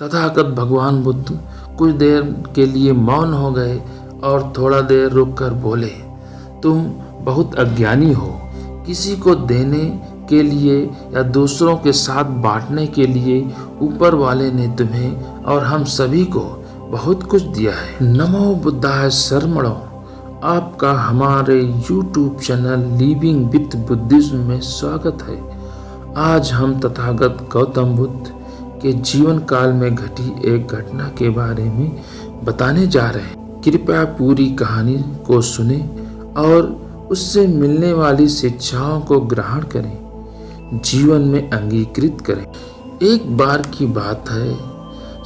तथागत भगवान बुद्ध कुछ देर के लिए मौन हो गए और थोड़ा देर रुककर बोले, तुम बहुत अज्ञानी हो। किसी को देने के लिए या दूसरों के साथ बांटने के लिए ऊपर वाले ने तुम्हें और हम सभी को बहुत कुछ दिया है। नमो बुद्धाय शर्मणो। आपका हमारे YouTube channel living with Buddhism में स्वागत है। आज हम तथागत गौतम बुद्ध के जीवन काल में घटी एक घटना के बारे में बताने जा रहे हैं। कृपया पूरी कहानी को सुने और उससे मिलने वाली शिक्षाओं को ग्रहण करें, जीवन में अंगीकृत करें। एक बार की बात है,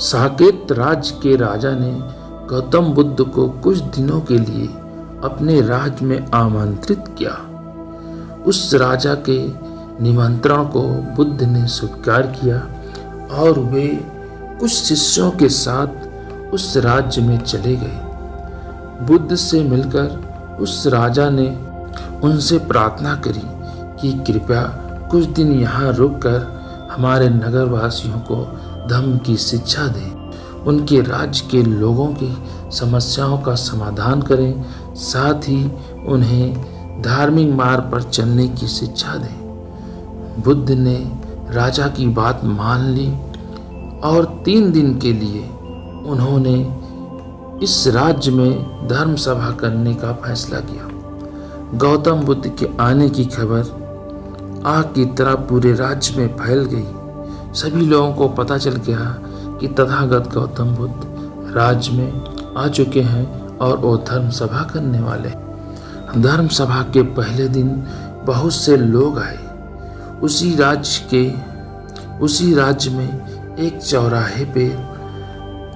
साकेत राज्य के राजा ने गौतम बुद्ध को कुछ दिनों के लिए अपने राज्य में आमंत्रित किया। उस राजा के निमंत्रण को बुद्ध ने स्वीकार किया और वे कुछ शिष्यों के साथ उस राज्य में चले गए। बुद्ध से मिलकर उस राजा ने उनसे प्रार्थना करी कि कृपया कुछ दिन यहाँ रुककर हमारे नगरवासियों को धम्म की शिक्षा दें, उनके राज्य के लोगों की समस्याओं का समाधान करें, साथ ही उन्हें धार्मिक मार्ग पर चलने की शिक्षा दें। बुद्ध ने राजा की बात मान ली और 3 दिन के लिए उन्होंने इस राज्य में धर्म सभा करने का फैसला किया। गौतम बुद्ध के आने की खबर आग की तरह पूरे राज्य में फैल गई। सभी लोगों को पता चल गया कि तथागत गौतम बुद्ध राज्य में आ चुके हैं और वो धर्म सभा करने वाले। धर्म सभा के पहले दिन बहुत से लोग आए। उसी राज्य में एक चौराहे पे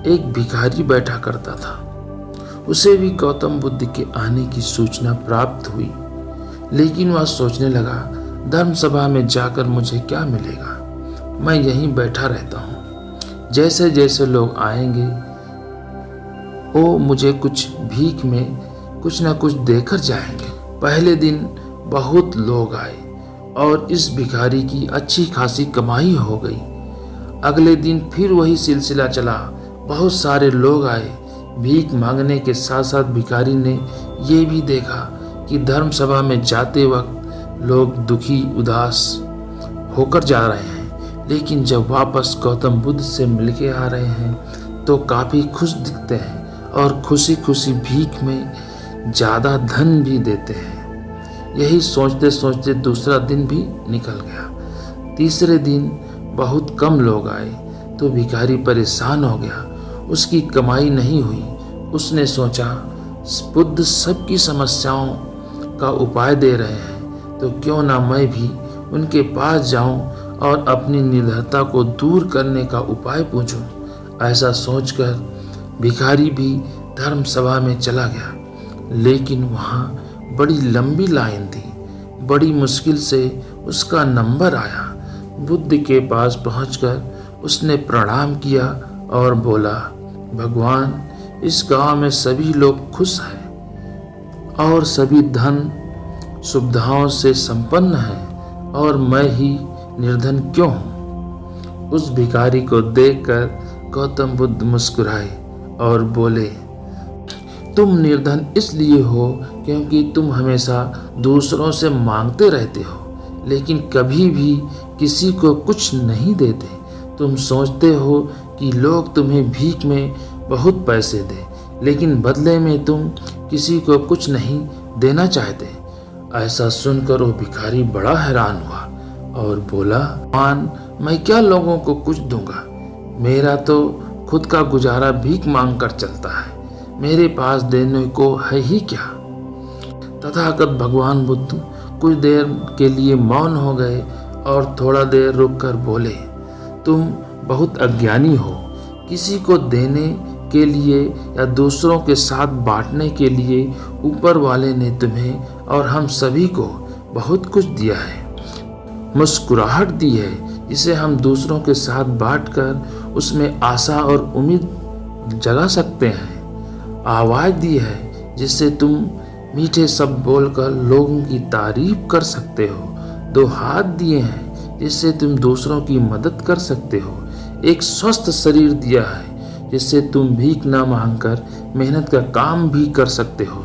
एक भिखारी बैठा करता था। उसे भी गौतम बुद्ध के आने की सूचना प्राप्त हुई, लेकिन वह सोचने लगा, धर्म सभा में जाकर मुझे क्या मिलेगा, मैं यहीं बैठा रहता हूँ। जैसे जैसे लोग आएंगे वो मुझे कुछ भीख में कुछ न कुछ देकर जाएंगे। पहले दिन बहुत लोग आए और इस भिखारी की अच्छी खासी कमाई हो गई। अगले दिन फिर वही सिलसिला चला, बहुत सारे लोग आए। भीख मांगने के साथ साथ भिखारी ने ये भी देखा कि धर्म सभा में जाते वक्त लोग दुखी उदास होकर जा रहे हैं, लेकिन जब वापस गौतम बुद्ध से मिलके आ रहे हैं तो काफ़ी खुश दिखते हैं और खुशी खुशी भीख में ज़्यादा धन भी देते हैं। यही सोचते सोचते दूसरा दिन भी निकल गया। तीसरे दिन बहुत कम लोग आए तो भिखारी परेशान हो गया, उसकी कमाई नहीं हुई। उसने सोचा, बुद्ध सबकी समस्याओं का उपाय दे रहे हैं तो क्यों ना मैं भी उनके पास जाऊं और अपनी निर्धनता को दूर करने का उपाय पूछूं। ऐसा सोचकर भिखारी भी धर्म सभा में चला गया, लेकिन वहाँ बड़ी लंबी लाइन थी। बड़ी मुश्किल से उसका नंबर आया। बुद्ध के पास पहुंचकर उसने प्रणाम किया और बोला, भगवान, इस गांव में सभी लोग खुश हैं और सभी धन सुविधाओं से संपन्न हैं और मैं ही निर्धन क्यों हूँ। उस भिखारी को देखकर गौतम बुद्ध मुस्कुराए और बोले, तुम निर्धन इसलिए हो क्योंकि तुम हमेशा दूसरों से मांगते रहते हो, लेकिन कभी भी किसी को कुछ नहीं देते। तुम सोचते हो कि लोग तुम्हें भीख में बहुत पैसे दें, लेकिन बदले में तुम किसी को कुछ नहीं देना चाहते। ऐसा सुनकर वो भिखारी बड़ा हैरान हुआ और बोला, मान मैं क्या लोगों को कुछ दूंगा, मेरा तो खुद का गुजारा भीख मांग कर चलता है, मेरे पास देने को है ही क्या। तथागत भगवान बुद्ध कुछ देर के लिए मौन हो गए और थोड़ा देर रुककर बोले, तुम बहुत अज्ञानी हो। किसी को देने के लिए या दूसरों के साथ बांटने के लिए ऊपर वाले ने तुम्हें और हम सभी को बहुत कुछ दिया है। मुस्कुराहट दी है जिसे हम दूसरों के साथ बांटकर उसमें आशा और उम्मीद जगा सकते हैं। आवाज़ दी है जिससे तुम मीठे शब्द बोलकर लोगों की तारीफ कर सकते हो। 2 हाथ दिए हैं जिससे तुम दूसरों की मदद कर सकते हो। एक स्वस्थ शरीर दिया है जिससे तुम भीख ना मांगकर मेहनत का काम भी कर सकते हो।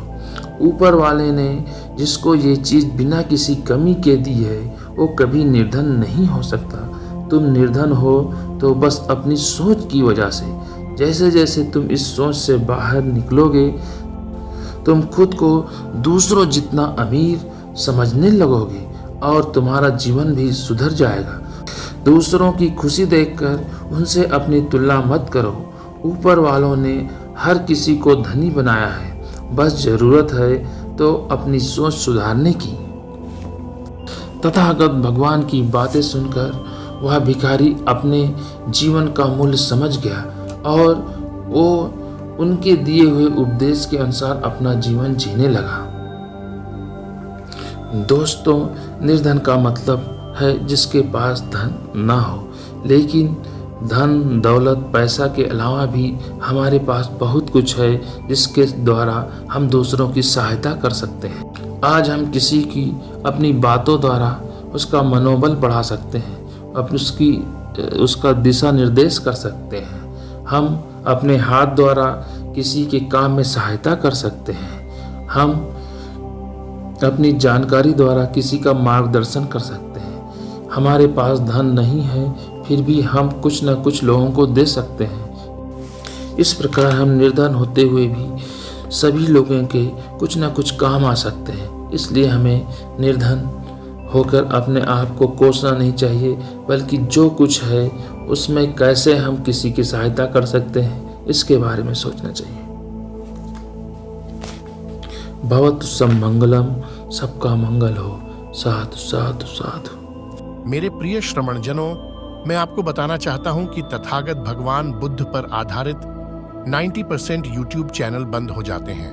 ऊपर वाले ने जिसको ये चीज़ बिना किसी कमी के दी है वो कभी निर्धन नहीं हो सकता। तुम निर्धन हो तो बस अपनी सोच की वजह से। जैसे जैसे तुम इस सोच से बाहर निकलोगे तुम खुद को दूसरों जितना अमीर समझने लगोगे और तुम्हारा जीवन भी सुधर जाएगा। दूसरों की खुशी देखकर उनसे अपनी तुलना मत करो। ऊपर वालों ने हर किसी को धनी बनाया है, बस जरूरत है तो अपनी सोच सुधारने की। तथागत भगवान की बातें सुनकर वह भिखारी अपने जीवन का मूल्य समझ गया और वो उनके दिए हुए उपदेश के अनुसार अपना जीवन जीने लगा। दोस्तों, निर्धन का मतलब है जिसके पास धन ना हो, लेकिन धन दौलत पैसा के अलावा भी हमारे पास बहुत कुछ है जिसके द्वारा हम दूसरों की सहायता कर सकते हैं। आज हम किसी की अपनी बातों द्वारा उसका मनोबल बढ़ा सकते हैं, उसका दिशा निर्देश कर सकते हैं। हम अपने हाथ द्वारा किसी के काम में सहायता कर सकते हैं। हम अपनी जानकारी द्वारा किसी का मार्गदर्शन कर सकते हैं। हमारे पास धन नहीं है फिर भी हम कुछ न कुछ लोगों को दे सकते हैं। इस प्रकार हम निर्धन होते हुए भी सभी लोगों के कुछ न कुछ काम आ सकते हैं। इसलिए हमें निर्धन होकर अपने आप को कोसना नहीं चाहिए, बल्कि जो कुछ है उसमें कैसे हम किसी की सहायता कर सकते हैं इसके बारे में सोचना चाहिए। भवतु सब मंगलम, सबका मंगल हो। साधु साधु साधु। मेरे प्रिय श्रवण जनों, मैं आपको बताना चाहता हूं कि तथागत भगवान बुद्ध पर आधारित 90% YouTube चैनल बंद हो जाते हैं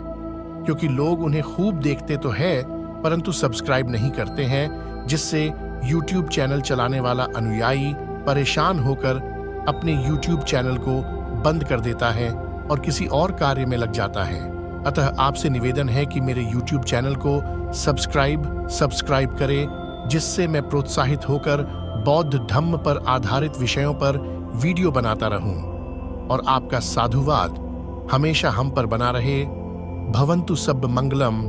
क्योंकि लोग उन्हें खूब देखते तो है परंतु सब्सक्राइब नहीं करते हैं, जिससे YouTube चैनल चलाने वाला अनुयायी परेशान होकर अपने YouTube चैनल को बंद कर देता है और किसी और कार्य में लग जाता है। अतः आपसे निवेदन है कि मेरे YouTube चैनल को सब्सक्राइब करें, जिससे मैं प्रोत्साहित होकर बौद्ध धम्म पर आधारित विषयों पर वीडियो बनाता रहूं और आपका साधुवाद हमेशा हम पर बना रहे। भवन्तु सब मंगलम।